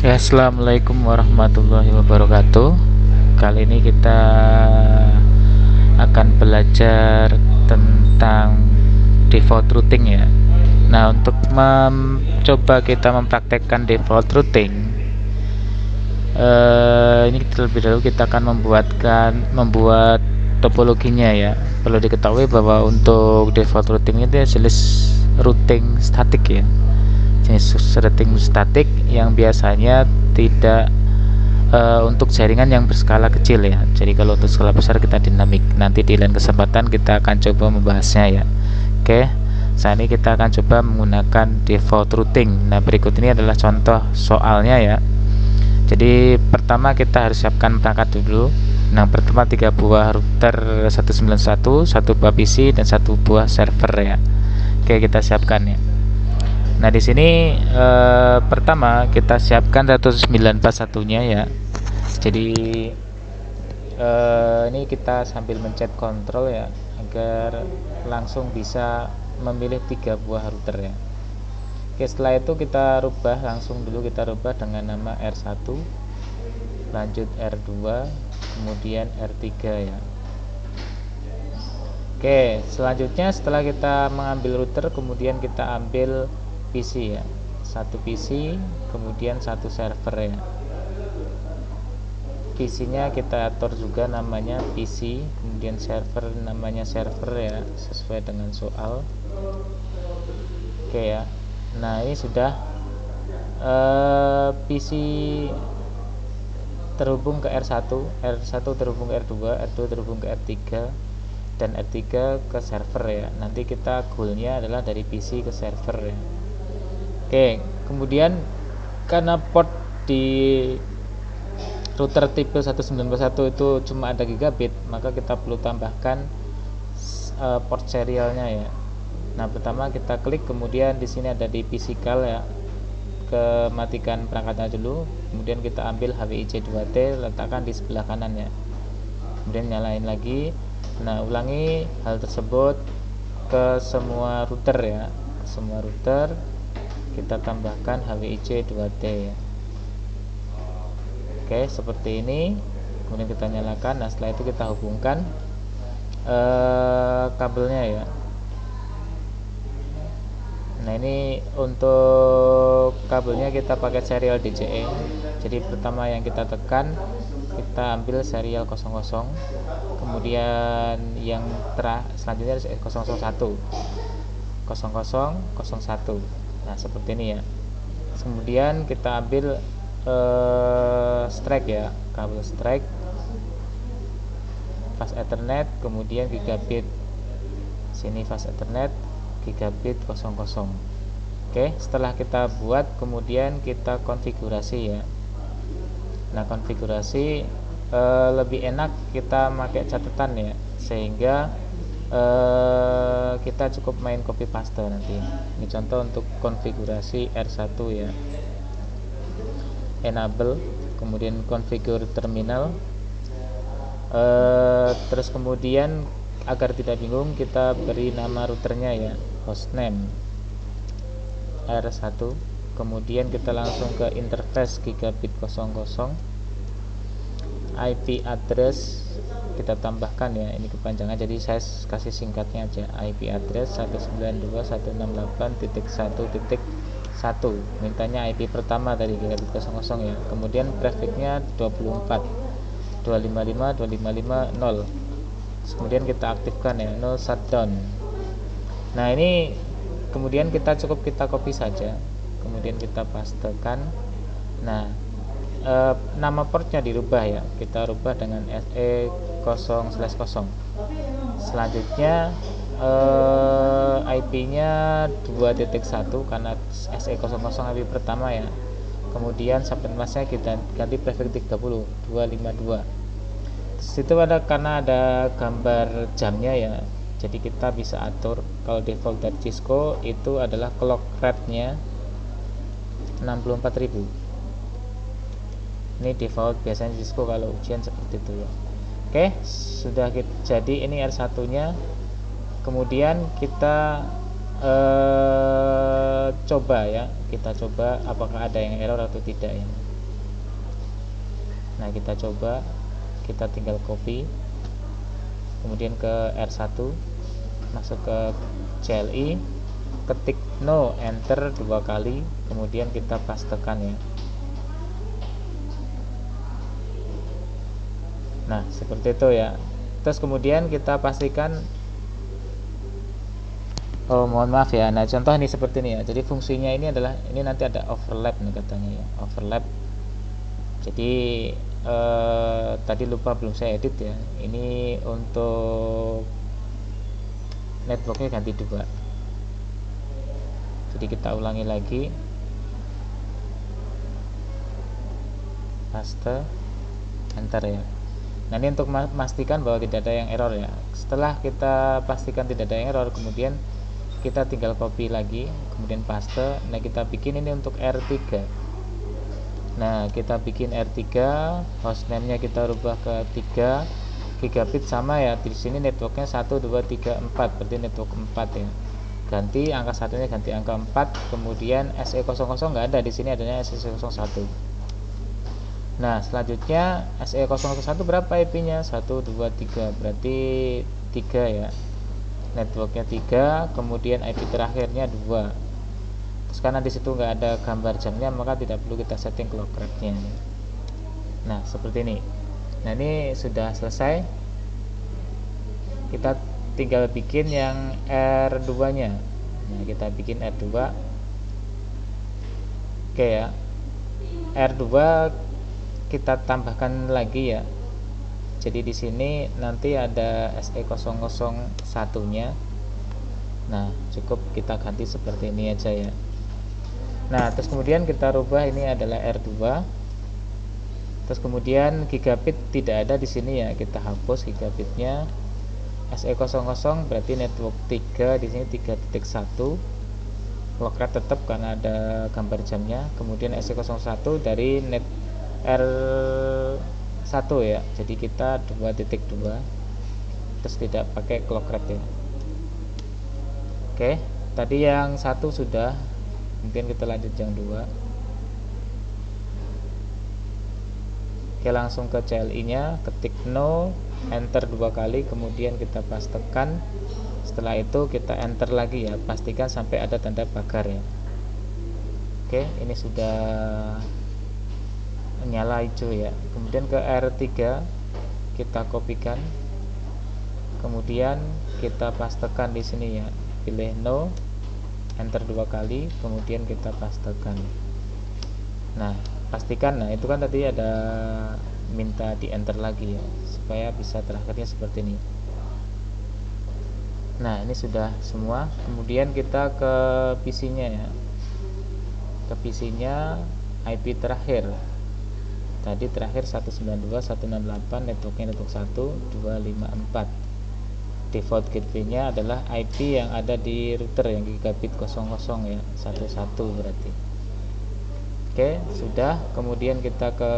Ya, assalamualaikum warahmatullahi wabarakatuh. Kali ini kita akan belajar tentang default routing ya. Nah, untuk mencoba kita mempraktekkan default routing, ini terlebih dahulu kita akan membuat topologinya ya. Perlu diketahui bahwa untuk default routing itu jenis routing statik ya, jenis routing statik yang biasanya tidak untuk jaringan yang berskala kecil ya. Jadi kalau untuk skala besar kita dinamik. Nanti di lain kesempatan kita akan coba membahasnya ya. Oke, saat ini kita akan coba menggunakan default routing. Nah, berikut ini adalah contoh soalnya ya. Jadi pertama kita harus siapkan perangkat dulu. Nah, pertama 3 buah router 191, 1 buah PC dan 1 buah server ya. Oke, kita siapkan ya. Nah, di sini pertama kita siapkan 1941-nya ya. Jadi ini kita sambil mencet kontrol ya, agar langsung bisa memilih 3 buah router ya. Oke, setelah itu kita rubah, langsung dulu kita rubah dengan nama R1, lanjut R2, kemudian R3 ya. Oke, selanjutnya setelah kita mengambil router, kemudian kita ambil PC ya, 1 PC, kemudian 1 server ya. PC nya kita atur juga namanya PC, kemudian server namanya server ya, sesuai dengan soal. Oke ya. Nah, ini sudah PC terhubung ke R1, R1 terhubung ke R2, R2 terhubung ke R3, dan R3 ke server ya. Nanti kita goalnya adalah dari PC ke server ya. Oke, kemudian karena port di router tipe 1941 itu cuma ada gigabit, maka kita perlu tambahkan port serialnya ya. Nah, pertama kita klik, kemudian di sini ada di physical ya, matikan perangkatnya dulu, kemudian kita ambil HWIC 2T, letakkan di sebelah kanan ya, kemudian nyalain lagi. Nah, ulangi hal tersebut ke semua router ya, ke semua router kita tambahkan HWIC 2T ya. Oke, seperti ini, kemudian kita nyalakan. Nah, setelah itu kita hubungkan kabelnya ya. Nah, ini untuk kabelnya kita pakai serial DCE. Jadi pertama yang kita tekan, kita ambil serial 00, kemudian yang selanjutnya 001, 0001. Nah, seperti ini ya. Kemudian kita ambil strike ya, kabel strike fast ethernet, kemudian gigabit sini fast ethernet gigabit 00. Oke, setelah kita buat, kemudian kita konfigurasi ya. Nah, konfigurasi lebih enak kita pakai catatan ya, sehingga kita cukup main copy paste nanti. Ini contoh untuk konfigurasi R1 ya. Enable, kemudian configure terminal, terus kemudian agar tidak bingung kita beri nama routernya ya, hostname R1, kemudian kita langsung ke interface gigabit 00, IP address kita tambahkan ya, ini kepanjangan jadi saya kasih singkatnya aja, IP address 192.168.1.1, mintanya IP pertama dari gigabit 00 ya, kemudian prefixnya 24 255 255 0, kemudian kita aktifkan ya, no shutdown. Nah, ini kemudian kita copy saja, kemudian kita pastekan. Nah, nama portnya dirubah ya, kita rubah dengan SE0/0. Selanjutnya IP nya 2.1 karena SE00 IP pertama ya, kemudian subnet masknya kita ganti prefix 30 252. Situ karena ada gambar jamnya ya, jadi kita bisa atur. Kalau default dari Cisco itu adalah clock rate-nya 64.000. Ini default biasanya Cisco kalau ujian seperti itu ya. Oke, sudah jadi ini R1 nya. Kemudian kita coba ya, kita coba apakah ada yang error atau tidak ya. Nah, kita coba, kita tinggal copy, kemudian ke R1, masuk ke CLI, ketik no, enter 2 kali, kemudian kita pastekan ya. Nah, seperti itu ya. Terus kemudian kita pastikan, oh mohon maaf ya, nah contoh ini seperti ini ya. Jadi fungsinya ini adalah, ini nanti ada overlap nih katanya ya, overlap. Jadi tadi lupa belum saya edit ya. Ini untuk networknya ganti 2. Jadi kita ulangi lagi, paste, enter ya. Nah, ini untuk memastikan bahwa tidak ada yang error ya. Setelah kita pastikan tidak ada yang error, kemudian kita tinggal copy lagi, kemudian paste. Nah, kita bikin ini untuk R3. Nah, kita bikin R3, hostname-nya kita rubah ke 3 gigabit sama ya. Di sini networknya 1 2 3 4, berarti network 4 ya. Ganti angka satunya, ganti angka 4, kemudian SE00 nggak ada, di sini adanya SE01. Nah, selanjutnya SE001 berapa IP-nya? 1 2 3, berarti 3 ya. Networknya 3, kemudian IP terakhirnya 2. Terus karena di situ nggak ada gambar jamnya, maka tidak perlu kita setting clock rate-nya. Nah, seperti ini. Nah, ini sudah selesai. Kita tinggal bikin yang R2-nya. Nah, kita bikin R2. Oke ya. R2 kita tambahkan lagi ya. Jadi di sini nanti ada SE001-nya. Nah, cukup kita ganti seperti ini aja ya. Nah, terus kemudian kita rubah, ini adalah R2. Terus kemudian gigabit tidak ada di sini ya, kita hapus gigabitnya. SE00 berarti network 3, di sini 3.1. Clock rate tetap karena ada gambar jamnya. Kemudian SE01 dari net R1 ya. Jadi kita 2.2. Terus tidak pakai clock rate ya. Oke, tadi yang 1 sudah. Mungkin kita lanjut yang 2. Oke, langsung ke CLI-nya, ketik no, enter 2 kali, kemudian kita pastekan. Setelah itu kita enter lagi ya, pastikan sampai ada tanda pagar ya. Oke, ini sudah nyala hijau ya. Kemudian ke R3 kita kopikan, kemudian kita pastekan di sini ya, pilih no, enter 2 kali, kemudian kita pastekan. Nah, pastikan, nah itu kan tadi ada minta di enter lagi ya, supaya bisa terakhirnya seperti ini. Nah, ini sudah semua. Kemudian kita ke PC-nya ya. Ke PC-nya, IP terakhir. Tadi terakhir 192.168, networknya network 1 254. Default gateway-nya adalah IP yang ada di router yang gigabit 00 ya, 11 berarti. Oke, sudah. Kemudian kita ke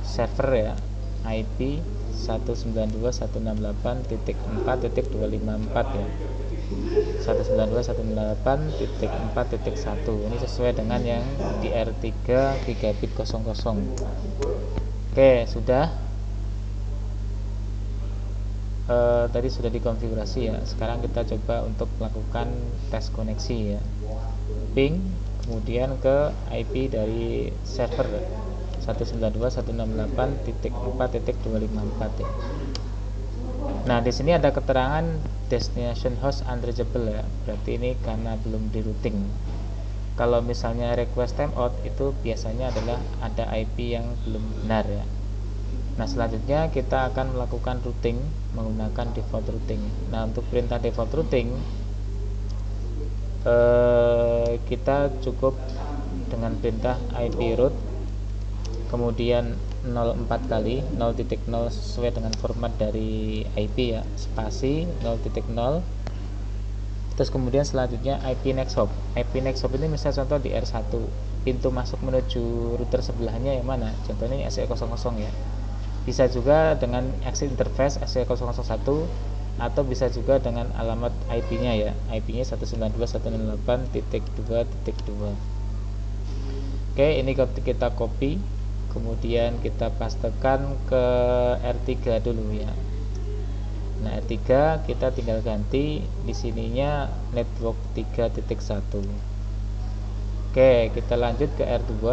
server ya, IP 192.168.4.254 ya, 192.168.4.1. Ini sesuai dengan yang di R3 gigabit 00. Oke, sudah. Tadi sudah dikonfigurasi ya. Sekarang kita coba untuk melakukan tes koneksi ya. Ping, kemudian ke IP dari server 192.168.4.254 ya. Nah, di sini ada keterangan destination host unreachable ya. Berarti ini karena belum di routing. Kalau misalnya request timeout itu biasanya adalah ada IP yang belum benar ya. Nah, selanjutnya kita akan melakukan routing menggunakan default routing. Nah, untuk perintah default routing kita cukup dengan perintah IP route, kemudian 04 kali 0.0 sesuai dengan format dari IP ya, spasi 0.0. Terus kemudian selanjutnya IP next hop. IP next hop ini misalnya contoh di R1, pintu masuk menuju router sebelahnya yang mana? Contohnya ini SE00 ya. Bisa juga dengan exit interface SE001 atau bisa juga dengan alamat IP-nya ya. IP-nya 192.168.2.2. Oke, ini kita copy, kemudian kita pastekan ke R3 dulu ya. Nah, R3 kita tinggal ganti di sininya network 3.1. Oke, kita lanjut ke R2.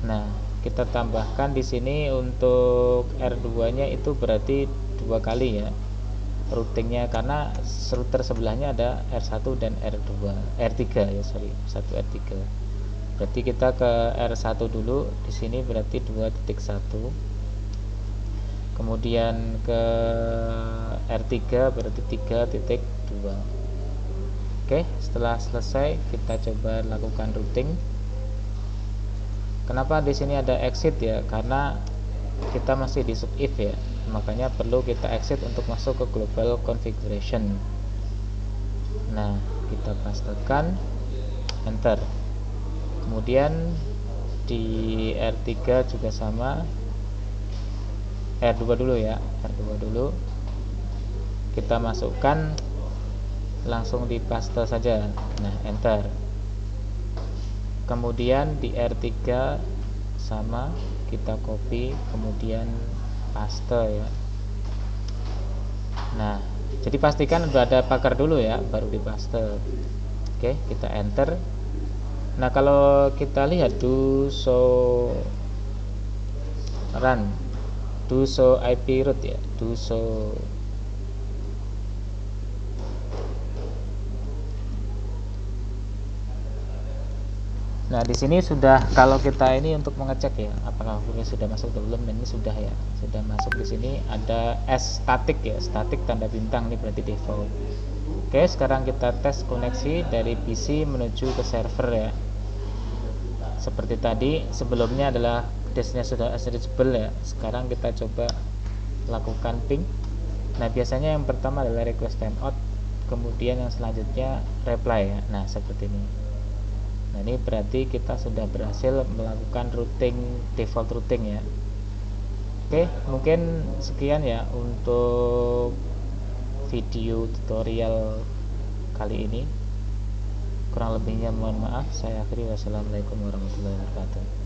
Nah, kita tambahkan di sini untuk R2-nya itu berarti 2 kali ya routingnya, karena router sebelahnya ada R1 dan R3 ya, sorry, 1 R3. Berarti kita ke R1 dulu, di sini berarti 2.1. Kemudian ke R3 berarti 3.2. Oke, setelah selesai kita coba lakukan routing. Kenapa di sini ada exit ya? Karena kita masih di sub if ya, makanya perlu kita exit untuk masuk ke global configuration. Nah, kita pastekan, enter. Kemudian di R3 juga sama, R2 dulu ya, R2 dulu kita masukkan, langsung dipaste saja. Nah, enter. Kemudian di R3 sama, kita copy kemudian paste ya. Nah, jadi pastikan udah ada pagar dulu ya, baru dipaste. Oke, kita enter. Nah, kalau kita lihat do show run, do show IP route ya, do show. Nah, di sini sudah, kalau kita ini untuk mengecek ya apakah hurufnya sudah masuk atau belum, dan ini sudah ya, sudah masuk. Di sini ada S static ya, static tanda bintang, ini berarti default. Oke, sekarang kita tes koneksi dari PC menuju ke server ya. Seperti tadi, sebelumnya adalah disknya sudah accessible ya. Sekarang kita coba lakukan ping. Nah, biasanya yang pertama adalah request timeout, kemudian yang selanjutnya reply ya. Nah, seperti ini. Nah, ini berarti kita sudah berhasil melakukan routing, default routing ya. Oke, mungkin sekian ya untuk video tutorial kali ini. Kurang lebihnya mohon maaf. Saya akhiri. Wassalamualaikum warahmatullahi wabarakatuh.